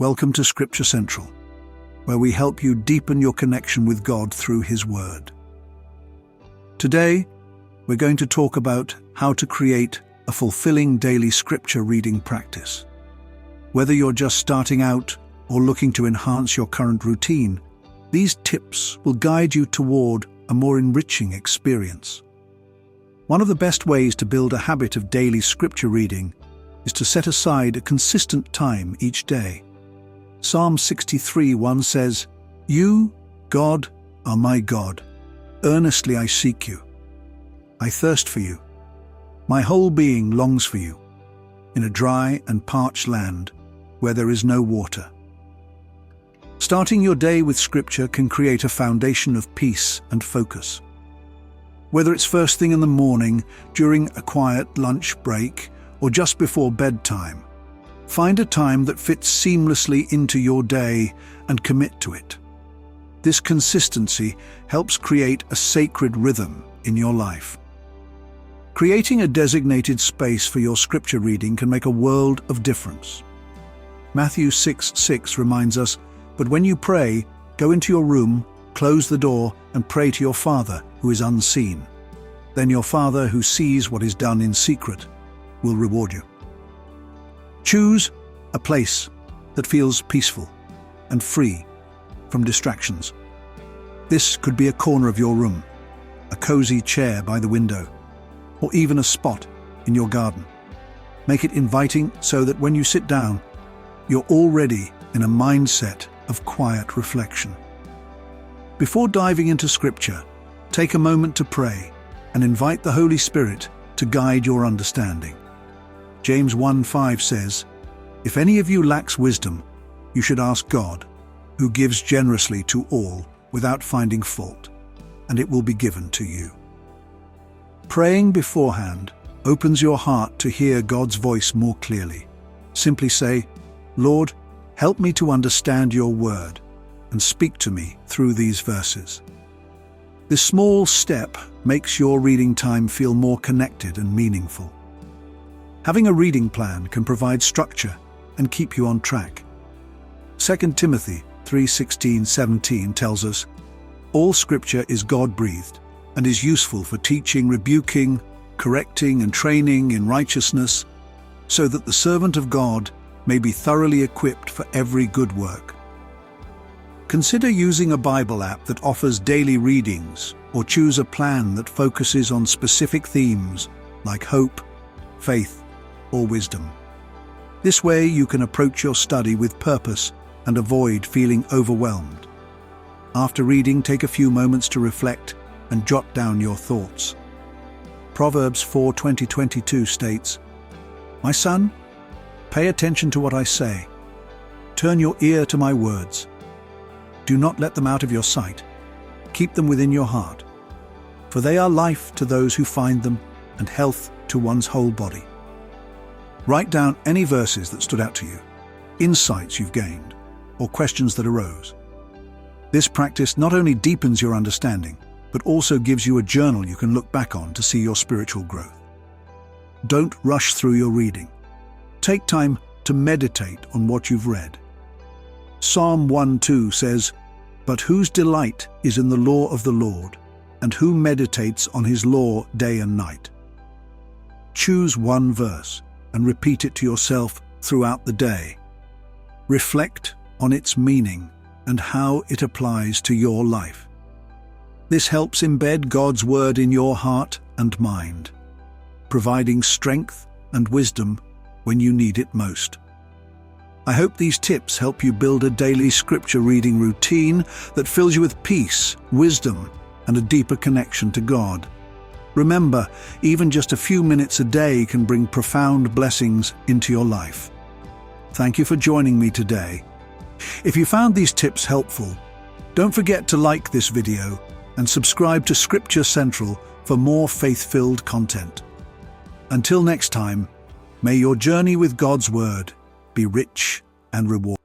Welcome to Scripture Central, where we help you deepen your connection with God through His Word. Today, we're going to talk about how to create a fulfilling daily Scripture reading practice. Whether you're just starting out or looking to enhance your current routine, these tips will guide you toward a more enriching experience. One of the best ways to build a habit of daily Scripture reading is to set aside a consistent time each day. Psalm 63:1 says, "You, God, are my God. Earnestly I seek you. I thirst for you. My whole being longs for you, in a dry and parched land where there is no water." Starting your day with Scripture can create a foundation of peace and focus. Whether it's first thing in the morning, during a quiet lunch break, or just before bedtime, find a time that fits seamlessly into your day and commit to it. This consistency helps create a sacred rhythm in your life. Creating a designated space for your Scripture reading can make a world of difference. Matthew 6:6 reminds us, "But when you pray, go into your room, close the door, and pray to your Father who is unseen. Then your Father who sees what is done in secret will reward you." Choose a place that feels peaceful and free from distractions. This could be a corner of your room, a cozy chair by the window, or even a spot in your garden. Make it inviting so that when you sit down, you're already in a mindset of quiet reflection. Before diving into Scripture, take a moment to pray and invite the Holy Spirit to guide your understanding. James 1:5 says, "If any of you lacks wisdom, you should ask God, who gives generously to all without finding fault, and it will be given to you." Praying beforehand opens your heart to hear God's voice more clearly. Simply say, "Lord, help me to understand your word and speak to me through these verses." This small step makes your reading time feel more connected and meaningful. Having a reading plan can provide structure and keep you on track. 2 Timothy 3:16-17 tells us, "All Scripture is God-breathed and is useful for teaching, rebuking, correcting, and training in righteousness, so that the servant of God may be thoroughly equipped for every good work." Consider using a Bible app that offers daily readings, or choose a plan that focuses on specific themes like hope, faith, or wisdom. This way you can approach your study with purpose and avoid feeling overwhelmed. After reading, take a few moments to reflect and jot down your thoughts. Proverbs 4:20-22 states, "My son, pay attention to what I say. Turn your ear to my words. Do not let them out of your sight. Keep them within your heart. For they are life to those who find them and health to one's whole body." Write down any verses that stood out to you, insights you've gained, or questions that arose. This practice not only deepens your understanding, but also gives you a journal you can look back on to see your spiritual growth. Don't rush through your reading. Take time to meditate on what you've read. Psalm 1:2 says, "But whose delight is in the law of the Lord, and who meditates on his law day and night?" Choose one verse and repeat it to yourself throughout the day. Reflect on its meaning and how it applies to your life. This helps embed God's word in your heart and mind, providing strength and wisdom when you need it most. I hope these tips help you build a daily Scripture reading routine that fills you with peace, wisdom, and a deeper connection to God. Remember, even just a few minutes a day can bring profound blessings into your life. Thank you for joining me today. If you found these tips helpful, don't forget to like this video and subscribe to Scripture Central for more faith-filled content. Until next time, may your journey with God's Word be rich and rewarding.